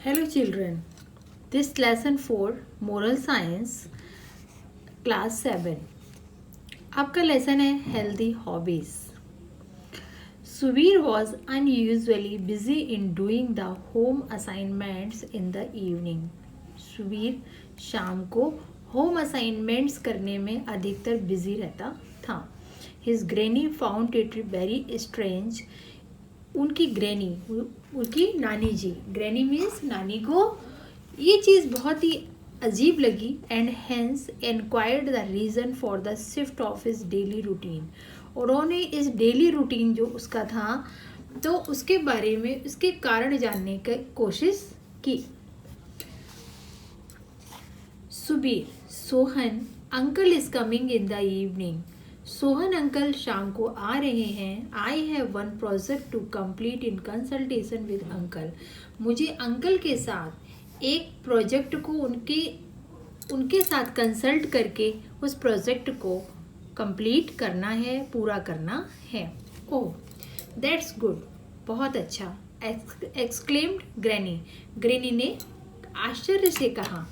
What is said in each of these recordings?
Hello children, this lesson 4 moral science class 7 आपका lesson है healthy hobbies. Subir was unusually busy in doing the home assignments in the evening. Subir शाम को home assignments करने में अधिकतर busy रहता था. His granny found it very strange. उनकी ग्रैनी, उनकी नानी जी, ग्रैनी मीन्स नानी को ये चीज़ बहुत ही अजीब लगी and hence inquired the reason for the shift of his daily routine. और उन्होंने इस डेली रूटीन जो उसका था तो उसके बारे में उसके कारण जानने की कोशिश की. Subir, Sohan uncle is coming in the evening. Sohan uncle शाम को आ रहे हैं. I have one project to complete in consultation with uncle. मुझे अंकल के साथ एक प्रोजेक्ट को उनके साथ कंसल्ट करके उस प्रोजेक्ट को कंप्लीट करना है, पूरा करना है. ओह दैट्स गुड, बहुत अच्छा, एक्सक्लेम्ड ग्रैनी. ग्रैनी ने आश्चर्य से कहा.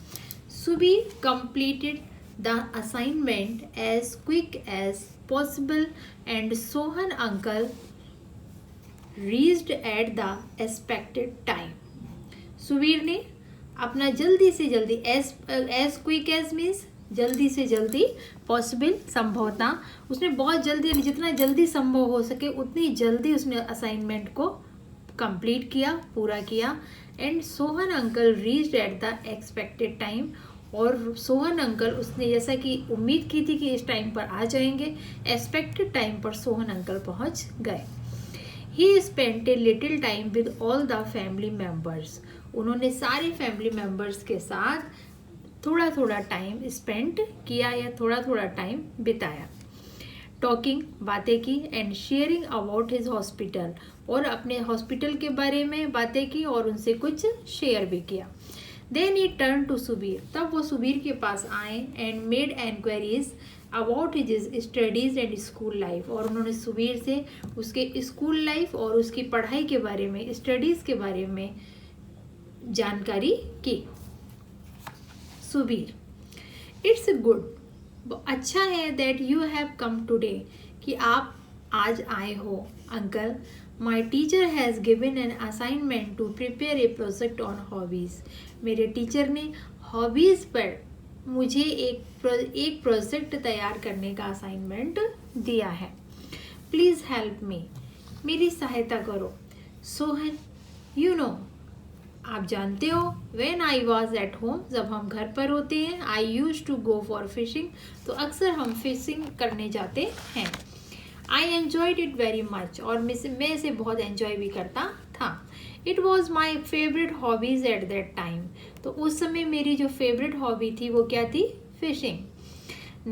Subir completed the assignment as quick as possible and Sohan uncle reached at the expected time. Subir ने अपना जल्दी से जल्दी as quick as means जल्दी से जल्दी, पॉसिबल संभवतः, उसने बहुत जल्दी जितना जल्दी संभव हो सके उतनी जल्दी उसने असाइनमेंट को कंप्लीट किया, पूरा किया. And Sohan uncle reached at the expected time. और सोहन अंकल, उसने जैसा कि उम्मीद की थी कि इस टाइम पर आ जाएंगे, एक्सपेक्टेड टाइम पर सोहन अंकल पहुंच गए. ही spent a little time with all the family members. उन्होंने सारे फैमिली मेम्बर्स के साथ थोड़ा थोड़ा टाइम स्पेंड किया या थोड़ा थोड़ा टाइम बिताया. टॉकिंग, बातें की. And sharing about his hospital, और अपने हॉस्पिटल के बारे में बातें की और उनसे कुछ शेयर भी किया. Then he turned to Subir. तब वो सुबीर के पास आए and made enquiries about his studies and school life. और उन्होंने सुबीर से उसके स्कूल लाइफ और उसकी पढ़ाई के बारे में, स्टडीज़ के बारे में जानकारी की. सुबीर, इट्स गुड, अच्छा है that you have come today, कि आप आज आए हो. Uncle, My teacher has given an assignment to prepare a project on hobbies. मेरे टीचर ने हॉबीज़ पर मुझे एक प्रोजेक्ट तैयार करने का असाइनमेंट दिया है. प्लीज़ हेल्प मी, मेरी सहायता करो. सोहन, यू नो, आप जानते हो, when I was at home, जब हम घर पर होते हैं, I use to go for fishing, तो अक्सर हम फिशिंग करने जाते हैं. I enjoyed it very much, और मैं इसे बहुत एन्जॉय भी करता था. It was my favourite hobbies at that time, तो उस समय मेरी जो फेवरेट हॉबी थी वो क्या थी? फिशिंग.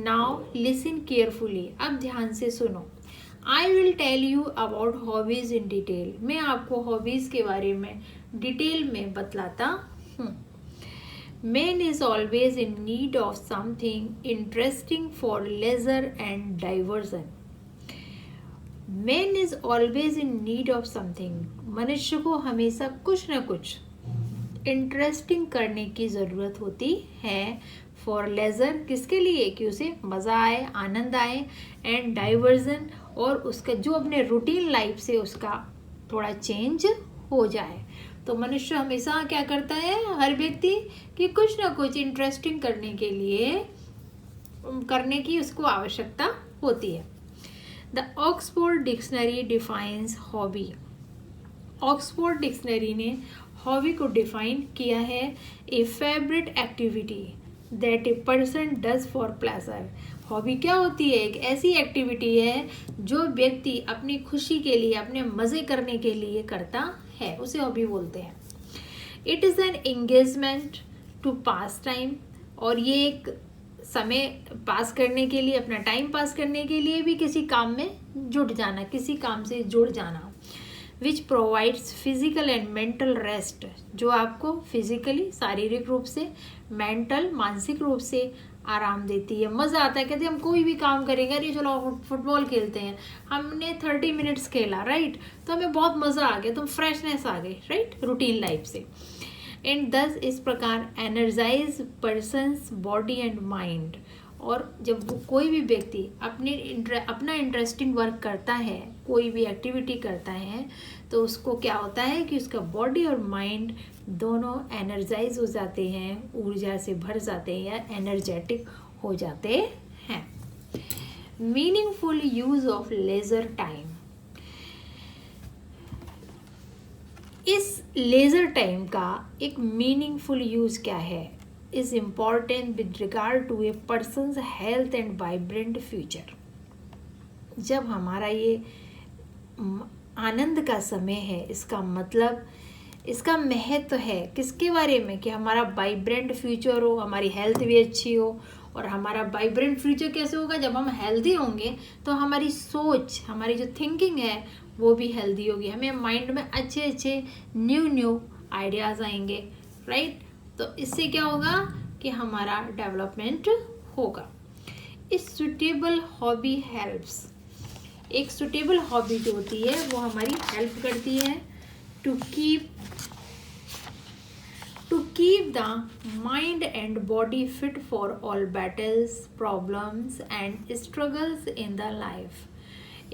नाउ लिसन केयरफुली, अब ध्यान से सुनो. I will tell you about hobbies in detail. मैं आपको हॉबीज़ के बारे में डिटेल में बतलाता हूँ. Man is always in need of something interesting for leisure and diversion. Man is always in need of something, मनुष्य को हमेशा कुछ न कुछ इंटरेस्टिंग करने की ज़रूरत होती है. फॉर लेज़र, किसके लिए? कि उसे मज़ा आए, आनंद आए. एंड डाइवर्जन, और उसका जो अपने रूटीन लाइफ से उसका थोड़ा चेंज हो जाए. तो मनुष्य हमेशा क्या करता है, हर व्यक्ति, कि कुछ ना कुछ इंटरेस्टिंग करने के लिए करने की उसको आवश्यकता होती है. The Oxford Dictionary defines hobby. Oxford dictionary ने हॉबी को डिफाइन किया है, ए favourite activity that a person does for pleasure. Hobby क्या होती है? एक ऐसी एक्टिविटी है जो व्यक्ति अपनी खुशी के लिए, अपने मज़े करने के लिए करता है, उसे हॉबी बोलते हैं. It is an engagement to pass time, और ये एक समय पास करने के लिए, अपना टाइम पास करने के लिए भी किसी काम में जुट जाना, किसी काम से जुड़ जाना. Which provides physical and mental rest, जो आपको फिजिकली, शारीरिक रूप से, मेंटल, मानसिक रूप से आराम देती है. मज़ा आता है. कहते हैं हम कोई भी काम करेंगे, अरे चलो फुटबॉल खेलते हैं, हमने 30 मिनट्स खेला, राइट, तो हमें बहुत मज़ा आ गया, तो फ्रेशनेस आ गई, राइट, रूटीन लाइफ से. एंड दस इस प्रकार energise person's body and mind. और जब कोई भी व्यक्ति अपना इंटरेस्टिंग वर्क करता है, कोई भी एक्टिविटी करता है, तो उसको क्या होता है कि उसका बॉडी और माइंड दोनों एनर्जाइज हो जाते हैं, ऊर्जा से भर जाते हैं या एनर्जेटिक हो जाते हैं। Meaningful use of leisure time. इस लेजर टाइम का एक मीनिंगफुल यूज क्या है? Is important with regard to a person's health and vibrant future. जब हमारा ये आनंद का समय है, इसका मतलब, इसका महत्व है किसके बारे में? कि हमारा वाइब्रेंट फ्यूचर हो, हमारी हेल्थ भी अच्छी हो। और हमारा वाइब्रेंट फ्यूचर कैसे होगा? जब हम हेल्दी होंगे तो हमारी सोच, हमारी जो थिंकिंग है वो भी हेल्दी होगी, हमें माइंड में अच्छे अच्छे न्यू आइडियाज़ आएंगे, राइट। तो इससे क्या होगा कि हमारा डेवलपमेंट होगा। इस सुटेबल हॉबी हेल्प्स। एक सुटेबल हॉबी जो होती है वो हमारी हेल्प करती है to keep the mind and body fit for all battles, problems and struggles in the life.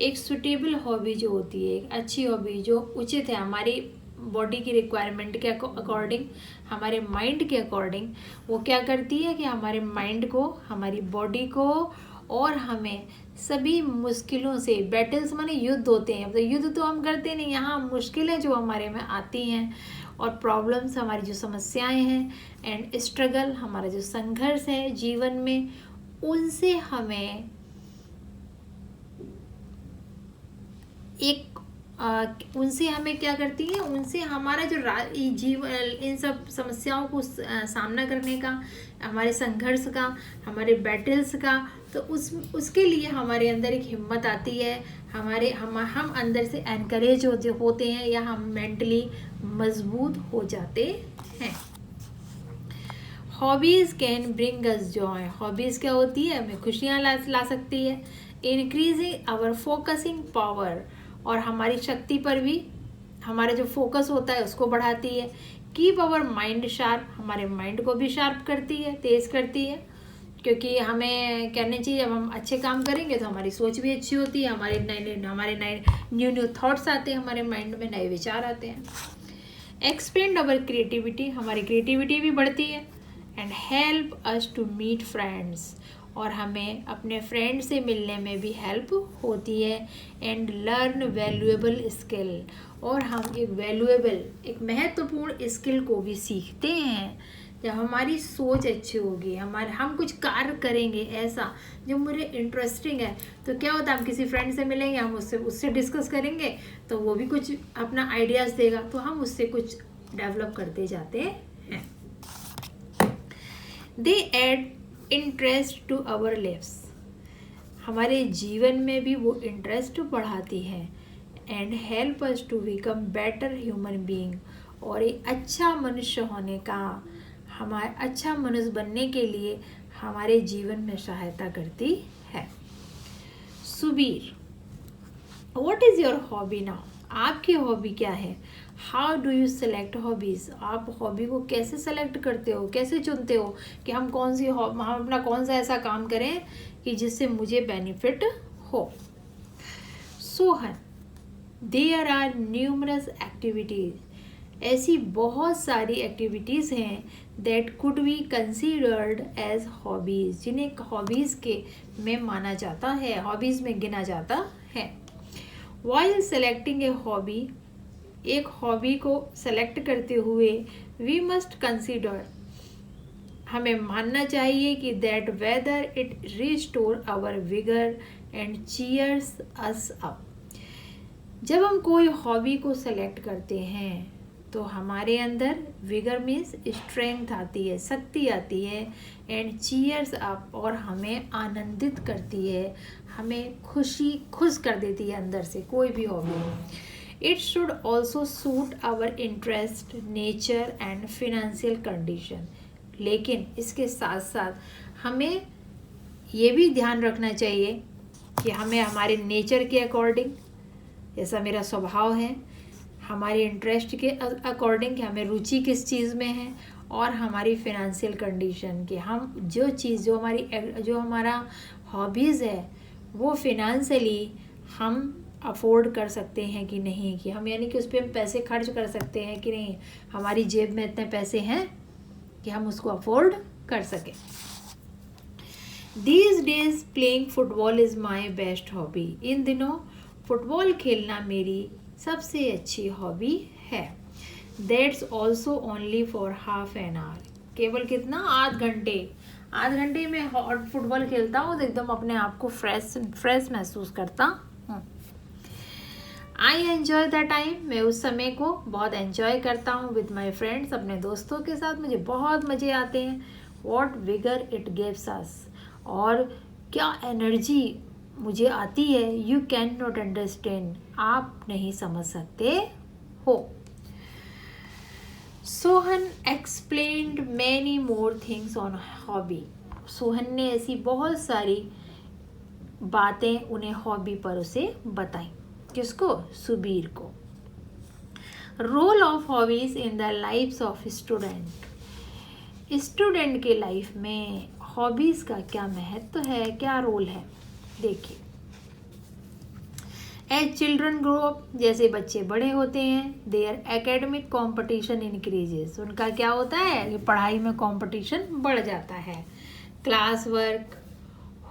एक सुटेबल हॉबी जो होती है, एक अच्छी हॉबी जो उचित है हमारी बॉडी की रिक्वायरमेंट के अकॉर्डिंग, हमारे माइंड के अकॉर्डिंग, वो क्या करती है कि हमारे माइंड को, हमारी बॉडी को और हमें सभी मुश्किलों से, बैटल्स माने युद्ध होते हैं, तो युद्ध तो हम करते नहीं, यहाँ मुश्किलें जो हमारे में आती हैं और प्रॉब्लम्स, हमारी जो समस्याएं हैं, एंड स्ट्रगल, हमारा जो संघर्ष है जीवन में, उनसे हमें उनसे हमें क्या करती है, उनसे हमारा जो जीवन, इन सब समस्याओं को सामना करने का, हमारे संघर्ष का, हमारे बैटल्स का, तो उसके लिए हमारे अंदर एक हिम्मत आती है, हम अंदर से एनकरेज होते हैं या हम मेंटली मजबूत हो जाते हैं। Hobbies can bring us Joy. Hobbies क्या होती है? हमें खुशियाँ ला सकती है। इंक्रीजिंग आवर फोकसिंग पावर, और हमारी शक्ति पर भी, हमारा जो फोकस होता है उसको बढ़ाती है। कीप आवर माइंड शार्प, हमारे माइंड को भी शार्प करती है, तेज़ करती है, क्योंकि हमें कहने चाहिए जब हम अच्छे काम करेंगे तो हमारी सोच भी अच्छी होती है, हमारे नए न्यू थॉट्स आते हैं, हमारे माइंड में नए विचार आते हैं। एक्सपेंड आवर क्रिएटिविटी, हमारी क्रिएटिविटी भी बढ़ती है। And help us to meet friends, और हमें अपने फ्रेंड से मिलने में भी हेल्प होती है। एंड लर्न वैल्यूएबल स्किल, और हम एक महत्वपूर्ण स्किल को भी सीखते हैं। जब हमारी सोच अच्छी होगी, हम कुछ कार्य करेंगे ऐसा जो मुझे इंटरेस्टिंग है, तो क्या होता है, हम किसी फ्रेंड से मिलेंगे, हम उससे डिस्कस करेंगे, तो वो भी कुछ अपना आइडियाज़ देगा, तो हम उससे कुछ डेवलप करते जाते हैं। They add interest to our lives, हमारे जीवन में भी वो इंटरेस्ट बढ़ाती है। And help us to become better human being, और एक अच्छा मनुष्य होने का, अच्छा मनुष्य बनने के लिए हमारे जीवन में सहायता करती है। Subir, what is your hobby now? आपकी हॉबी क्या है? How do you select hobbies, आप हॉबी को कैसे सेलेक्ट करते हो, कैसे चुनते हो कि हम अपना कौन सा ऐसा काम करें कि जिससे मुझे बेनिफिट हो। Sohan, there are numerous activities, ऐसी बहुत सारी एक्टिविटीज़ हैं that could be considered as hobbies, जिन्हें हॉबीज़ के में माना जाता है, हॉबीज़ में गिना जाता है। वाइल सेलेक्टिंग ए हॉबी, एक हॉबी को सेलेक्ट करते हुए वी मस्ट कंसीडर, हमें मानना चाहिए कि that whether it restore our vigour and cheers us up. जब हम कोई हॉबी को सेलेक्ट करते हैं तो हमारे अंदर विगर मीन्स स्ट्रेंथ आती है, शक्ति आती है, एंड चीयर्स अप, और हमें आनंदित करती है, हमें खुश कर देती है अंदर से कोई भी hobby. It should also suit our interest, nature and financial condition, लेकिन इसके साथ साथ हमें ये भी ध्यान रखना चाहिए कि हमें हमारे नेचर के अकॉर्डिंग, जैसा मेरा स्वभाव है, हमारे इंटरेस्ट के अकॉर्डिंग कि हमें रुचि किस चीज़ में है, और हमारी फिनेंशियल कंडीशन कि हम जो चीज़ जो हमारा हॉबीज़ है वो फिनेंशियली हम अफोर्ड कर सकते हैं कि नहीं, कि हम यानी कि उस पर पैसे खर्च कर सकते हैं कि नहीं, हमारी जेब में इतने पैसे हैं कि हम उसको अफोर्ड कर सकें। These days playing football is my best hobby. इन दिनों फुटबॉल खेलना मेरी सबसे अच्छी हॉबी है। That's also only for half an hour. केवल कितना, आध घंटे में फुटबॉल खेलता हूँ तो एकदम अपने आप को फ्रेश महसूस करता हूँ। आई एन्जॉय द टाइम, मैं उस समय को बहुत एन्जॉय करता हूँ विद माई फ्रेंड्स, अपने दोस्तों के साथ मुझे बहुत मज़े आते हैं। What vigour it gives us, और क्या एनर्जी मुझे आती है, यू कैन नॉट अंडरस्टैंड, आप नहीं समझ सकते हो। Sohan explained many more things on hobby, Sohan ने ऐसी बहुत सारी बातें उन्हें हॉबी पर उसे बताई। किसको? सुबीर को। Role of hobbies in the lives of student, student के लाइफ में हॉबीज का क्या महत्व है, क्या रोल है, देखिए। एज चिल्ड्रन ग्रो अप, जैसे बच्चे बड़े होते हैं, देयर एकेडमिक कॉम्पिटिशन इंक्रीजेस, उनका क्या होता है कि पढ़ाई में कॉम्पिटिशन बढ़ जाता है। Class work,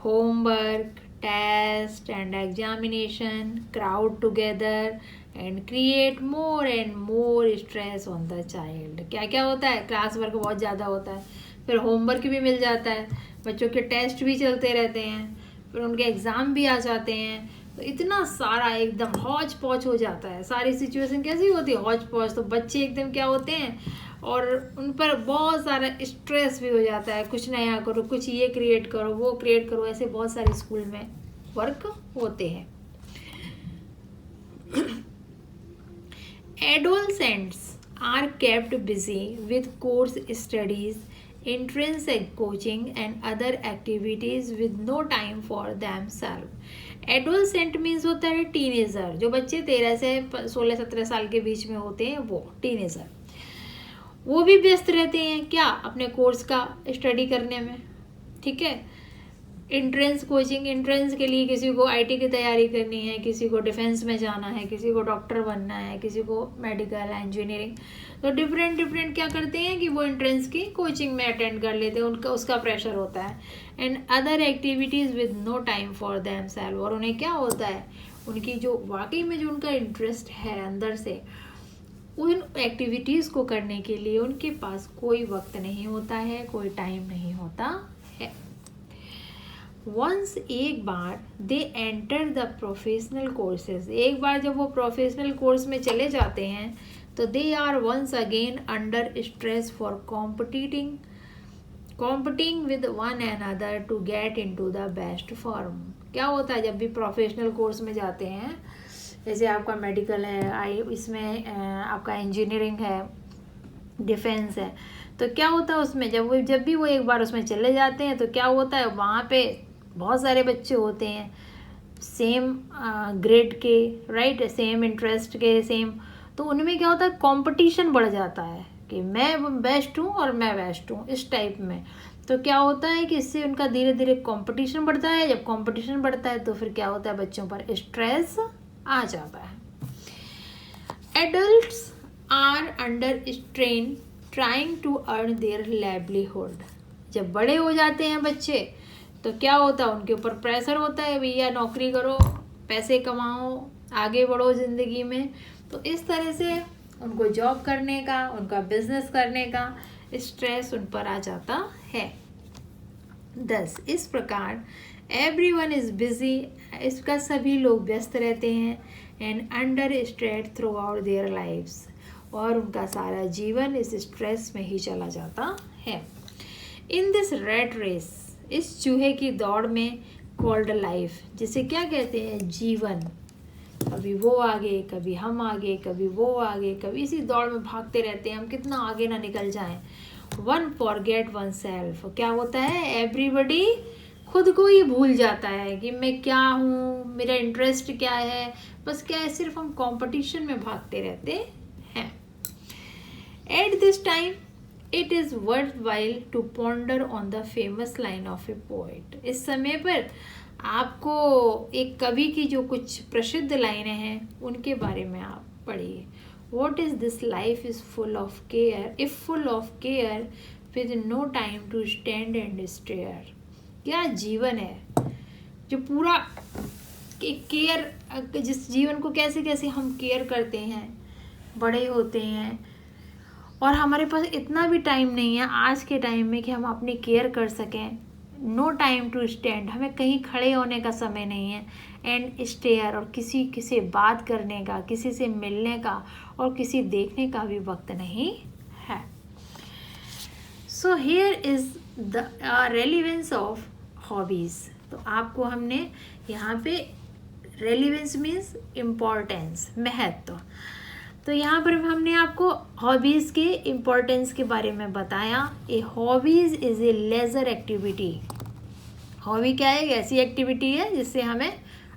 homework, test and examination crowd together and create more and more stress on the child. क्या क्या होता है, क्लास वर्क बहुत ज़्यादा होता है, फिर होमवर्क भी मिल जाता है, बच्चों के टेस्ट भी चलते रहते हैं, फिर उनके एग्ज़ाम भी आ जाते हैं, तो इतना सारा एकदम हौच पौच हो जाता है। सारी सिचुएशन कैसी होती है, हौच पौच, तो बच्चे एकदम क्या होते हैं, और उन पर बहुत सारा स्ट्रेस भी हो जाता है, कुछ नया करो, कुछ ये क्रिएट करो, वो क्रिएट करो, ऐसे बहुत सारे स्कूल में वर्क होते हैं। Adolescents are kept busy with course studies, entrance coaching and other activities with no time for themselves. Adolescent means होता है टीनेजर, जो बच्चे 13 से 16-17 साल के बीच में होते हैं, वो टीनेजर, वो भी व्यस्त रहते हैं क्या, अपने कोर्स का स्टडी करने में, ठीक है। एंट्रेंस कोचिंग, एंट्रेंस के लिए किसी को आईटी की तैयारी करनी है, किसी को डिफेंस में जाना है, किसी को डॉक्टर बनना है, किसी को मेडिकल इंजीनियरिंग, तो डिफरेंट क्या करते हैं कि वो एंट्रेंस की कोचिंग में अटेंड कर लेते हैं, उनका उसका प्रेशर होता है। And other activities with no time for them self, और उन्हें क्या होता है, उनकी जो वाकई में जो उनका इंटरेस्ट है अंदर से, उन एक्टिविटीज़ को करने के लिए उनके पास कोई वक्त नहीं होता है, कोई टाइम नहीं होता है। वंस, एक बार, they enter the professional courses, एक बार जब वो प्रोफेशनल कोर्स में चले जाते हैं तो they are once again under stress for competing with one and other to get into the best form. क्या होता है जब भी प्रोफेशनल कोर्स में जाते हैं, जैसे आपका मेडिकल है, इसमें आपका इंजीनियरिंग है, डिफेंस है, तो क्या होता है उसमें जब भी वो एक बार उसमें चले जाते हैं तो क्या होता है, वहाँ पे बहुत सारे बच्चे होते हैं सेम ग्रेड के, राइट, सेम इंटरेस्ट के, सेम, तो उनमें क्या होता है, कंपटीशन बढ़ जाता है कि मैं बेस्ट हूँ और मैं बेस्ट हूँ, इस टाइप में। तो क्या होता है कि इससे उनका धीरे धीरे कंपटीशन बढ़ता है, जब कंपटीशन बढ़ता है तो फिर क्या होता है, बच्चों पर स्ट्रेस आ जाता है। Adults are under strain trying to earn their livelihood, जब बड़े हो जाते हैं बच्चे तो क्या होता है, उनके ऊपर प्रेशर होता है, भैया नौकरी करो, पैसे कमाओ, आगे बढ़ो ज़िंदगी में, तो इस तरह से उनको जॉब करने का, उनका बिजनेस करने का स्ट्रेस उन पर आ जाता है। 10, इस प्रकार एवरीवन इज़ बिजी, इसका सभी लोग व्यस्त रहते हैं, and under stress throughout their lives, और उनका सारा जीवन इस स्ट्रेस में ही चला जाता है। इन दिस रैट रेस, इस चूहे की दौड़ में, कॉल्ड लाइफ, जिसे क्या कहते हैं, जीवन, कभी वो आगे, कभी हम आगे, कभी वो आगे, कभी इसी दौड़ में भागते रहते हैं, हम कितना आगे ना निकल जाएं। वन फॉरगेट वन सेल्फ, क्या होता है, एवरीबडी खुद को ही भूल जाता है कि मैं क्या हूँ, मेरा इंटरेस्ट क्या है, बस क्या है, सिर्फ हम कंपटीशन में भागते रहते हैं। At this time it is worthwhile to ponder on the famous line of a poet. इस समय पर आपको एक कवि की जो कुछ प्रसिद्ध लाइनें हैं उनके बारे में आप पढ़िए। What is this life is full of care, if full of care with no time to stand and stare। क्या जीवन है जो पूरा केयर, जिस जीवन को कैसे कैसे हम केयर करते हैं, बड़े होते हैं और हमारे पास इतना भी टाइम नहीं है आज के टाइम में कि हम अपनी केयर कर सकें। नो टाइम टू स्टैंड, हमें कहीं खड़े होने का समय नहीं है। एंड स्टेयर, और किसी से बात करने का, किसी से मिलने का और किसी देखने का भी वक्त नहीं है। So here is the relevance of hobbies. तो आपको हमने यहाँ पे रेलिवेंस मीन्स इम्पोर्टेंस, महत्व। तो यहाँ पर हमने आपको हॉबीज़ के इम्पोर्टेंस के बारे में बताया। A hobbies is a leisure activity. Hobby क्या है? एक ऐसी एक्टिविटी है जिससे हमें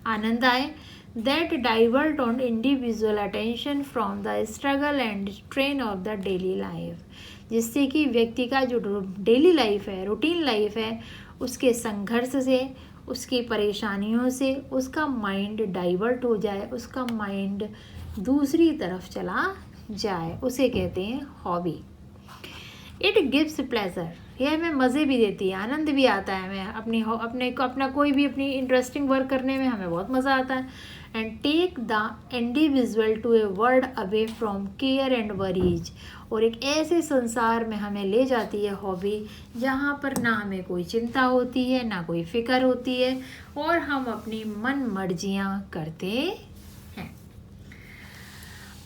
आनंद आए। That divert on individual attention from the struggle and strain of the daily life, जिससे कि व्यक्ति का जो डेली लाइफ है, रूटीन लाइफ है, उसके संघर्ष से, उसकी परेशानियों से उसका माइंड डाइवर्ट हो जाए, उसका माइंड दूसरी तरफ चला जाए, उसे कहते हैं हॉबी। इट गिव्स प्लेजर, यह हमें मज़े भी देती है, आनंद भी आता है। हमें अपना कोई भी अपनी इंटरेस्टिंग वर्क करने में हमें बहुत मज़ा आता है। And take the individual to a world away from care and worries, और एक ऐसे संसार में हमें ले जाती है हॉबी जहाँ पर ना हमें कोई चिंता होती है, ना कोई फिक्र होती है, और हम अपनी मन मर्जियाँ करते हैं।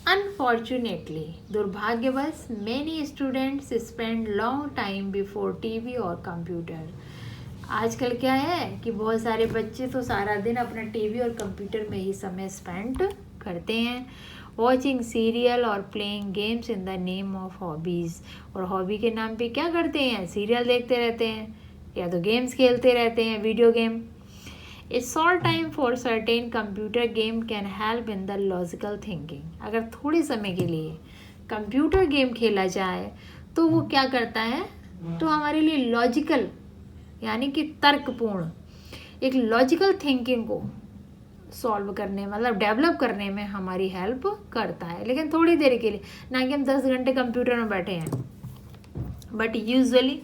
अनफॉर्चुनेटली, दुर्भाग्यवश, many students spend long time before TV और कंप्यूटर। आजकल क्या है कि बहुत सारे बच्चे तो सारा दिन अपना टीवी और कंप्यूटर में ही समय स्पेंड करते हैं, वॉचिंग सीरियल और playing games in the name of hobbies. और हॉबी के नाम पे क्या करते हैं? सीरियल देखते रहते हैं या तो गेम्स खेलते रहते हैं, video game. A short time for certain computer game can help in the logical thinking. अगर थोड़े समय के लिए कंप्यूटर गेम खेला जाए तो वो क्या करता है? तो हमारे लिए लॉजिकल, यानी कि तर्कपूर्ण, एक लॉजिकल थिंकिंग को सॉल्व करने, मतलब डेवलप करने में हमारी हेल्प करता है। लेकिन थोड़ी देर के लिए, ना कि हम 10 घंटे कंप्यूटर में बैठे हैं, बट यूजुअली,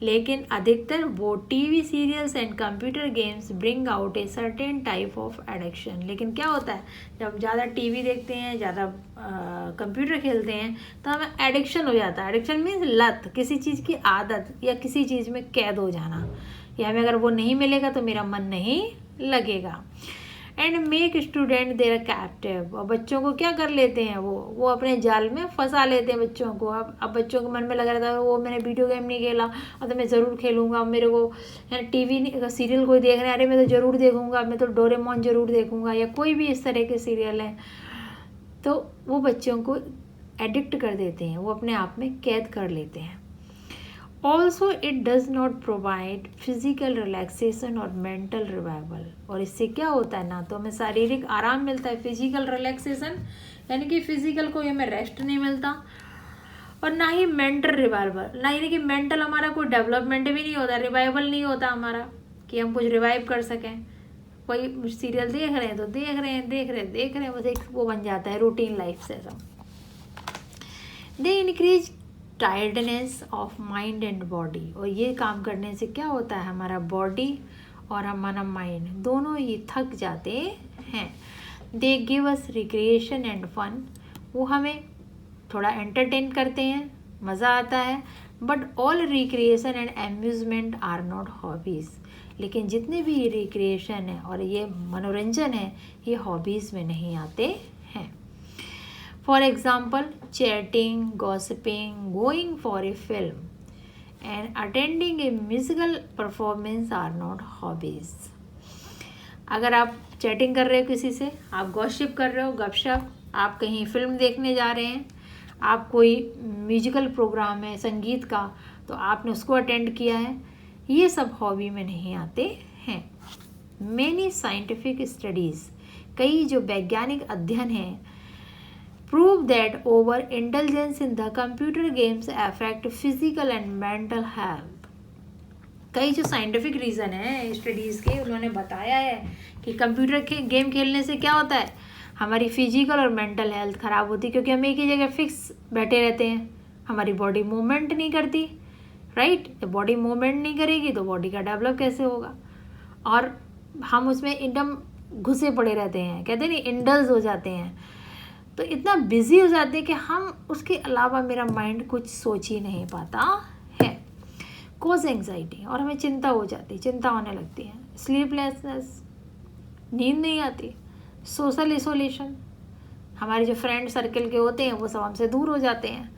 लेकिन अधिकतर वो TV serials and computer games bring out a certain type of addiction. लेकिन क्या होता है, जब ज़्यादा टीवी देखते हैं, ज़्यादा कंप्यूटर खेलते हैं, तो हमें एडिक्शन हो जाता है। एडिक्शन मीन्स लत, किसी चीज़ की आदत या किसी चीज़ में कैद हो जाना, या हमें अगर वो नहीं मिलेगा तो मेरा मन नहीं लगेगा। And make student their captive, और बच्चों को क्या कर लेते हैं, वो अपने जाल में फंसा लेते हैं बच्चों को। अब बच्चों के मन में लगा रहता है वो मैंने वीडियो गेम नहीं खेला, अब तो मैं ज़रूर खेलूँगा, मेरे को टीवी सीरियल कोई देख रहे हैं, अरे मैं तो ज़रूर देखूँगा, मैं तो डोरेमोन ज़रूर देखूँगा, या कोई भी इस तरह के सीरियल हैं, तो वो बच्चों को एडिक्ट कर देते हैं, वो अपने आप में कैद कर लेते हैं। Also it does not provide physical relaxation और मेंटल रिवाइवल, और इससे क्या होता है, ना तो हमें शारीरिक आराम मिलता है, फिजिकल रिलैक्सेशन यानी कि फिजिकल को हमें रेस्ट नहीं मिलता, और ना ही मेंटल रिवाइवल, ना यानी कि मेंटल हमारा कोई डेवलपमेंट भी नहीं होता, रिवाइवल नहीं होता हमारा कि हम कुछ रिवाइव कर सकें। कोई सीरियल देख रहे हैं तो देख रहे हैं, बस एक वो बन जाता है रूटीन लाइफ से सब। They increase tiredness of mind and body, और ये काम करने से क्या होता है, हमारा बॉडी और हमारा माइंड दोनों ही थक जाते हैं। They give us recreation and fun, वो हमें थोड़ा एंटरटेन करते हैं, मज़ा आता है। But all recreation and amusement are not hobbies, लेकिन जितने भी रिक्रिएशन है और ये मनोरंजन है, ये हॉबीज़ में नहीं आते हैं। For example, chatting, gossiping, going for a film and attending a musical performance are not hobbies. अगर आप चैटिंग कर रहे हो किसी से, आप गॉसिप कर रहे हो, गपशप, आप कहीं फिल्म देखने जा रहे हैं, आप कोई म्यूजिकल प्रोग्राम है संगीत का, तो आपने उसको अटेंड किया है, ये सब हॉबी में नहीं आते हैं। मेनी साइंटिफिक स्टडीज़ कई जो वैज्ञानिक अध्ययन हैं prove that over intelligence in the computer games affect physical and mental health. कई जो साइंटिफिक रीज़न है स्टडीज़ के, उन्होंने बताया है कि कंप्यूटर के गेम खेलने से क्या होता है, हमारी फिजिकल और मेंटल हेल्थ ख़राब होती है, क्योंकि हम एक ही जगह फिक्स बैठे रहते हैं, हमारी बॉडी मूवमेंट नहीं करती, राइट। जब बॉडी मूवमेंट नहीं करेगी तो बॉडी का डेवलप कैसे होगा, और हम उसमें एकदम घुसे पड़े रहते हैं, कहते नहीं इंडल्ज हो जाते हैं, तो इतना बिजी हो जाते हैं कि हम उसके अलावा मेरा माइंड कुछ सोच ही नहीं पाता है। कोज एंग्जाइटी, और हमें चिंता हो जाती, चिंता होने लगती है, स्लीपलेसनेस, नींद नहीं आती, सोशल इसोलेशन, हमारे जो फ्रेंड सर्कल के होते हैं वो सब हमसे दूर हो जाते हैं,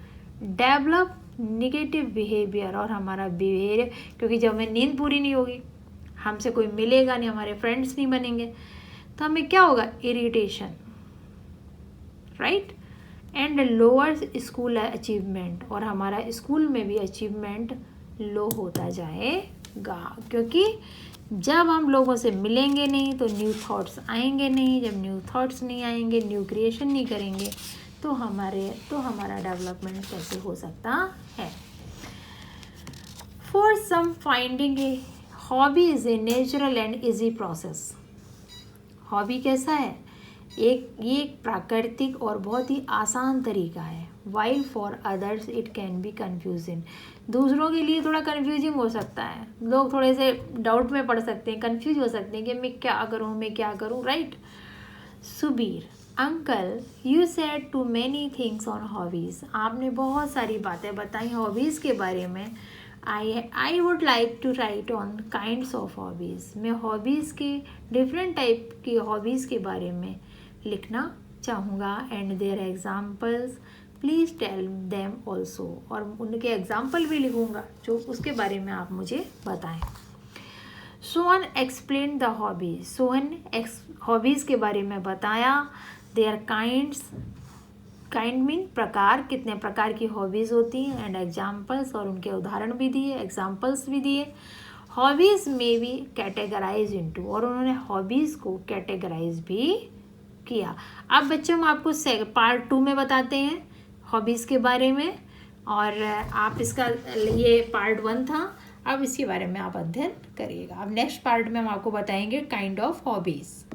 डेवलप निगेटिव बिहेवियर, और हमारा बिहेवियर, क्योंकि जब हमें नींद पूरी नहीं होगी, हमसे कोई मिलेगा नहीं, हमारे फ्रेंड्स नहीं बनेंगे, तो हमें क्या होगा, irritation, right. And lower school achievement, और हमारा स्कूल में भी अचीवमेंट लो होता जाएगा, क्योंकि जब हम लोगों से मिलेंगे नहीं तो न्यू थॉट्स आएंगे नहीं, जब न्यू थॉट्स नहीं आएंगे, न्यू क्रिएशन नहीं करेंगे, तो हमारा डेवलपमेंट कैसे हो सकता है। For some finding a hobby is a natural and easy process. Hobby कैसा है, ये एक प्राकृतिक और बहुत ही आसान तरीका है। While for others it can be confusing, दूसरों के लिए थोड़ा कन्फ्यूजिंग हो सकता है, लोग थोड़े से डाउट में पड़ सकते हैं, कन्फ्यूज हो सकते हैं कि मैं क्या करूँ, right. Subir, uncle you said too many things on hobbies, आपने बहुत सारी बातें बताई हॉबीज़ के बारे में। I would like to write on kinds of hobbies, मैं हॉबीज़ के डिफरेंट टाइप की हॉबीज़ के बारे में लिखना चाहूँगा, and their examples please tell them also, और उनके एग्जाम्पल भी लिखूँगा जो उसके बारे में आप मुझे बताएं। Sohan explain the hobbies, Sohan hobbies के बारे में बताया। देयर काइंड मीन प्रकार, कितने प्रकार की हॉबीज़ होती हैं, एंड एग्जाम्पल्स, और उनके उदाहरण भी दिए, एग्जाम्पल्स भी दिए। हॉबीज़ में भी कैटेगराइज इनटू, और उन्होंने हॉबीज़ को कैटेगराइज भी किया। अब बच्चों हम आपको पार्ट 2 में बताते हैं हॉबीज़ के बारे में, और आप इसका ये पार्ट 1 था, अब इसके बारे में आप अध्ययन करिएगा। अब नेक्स्ट पार्ट में हम आपको बताएंगे काइंड ऑफ हॉबीज़।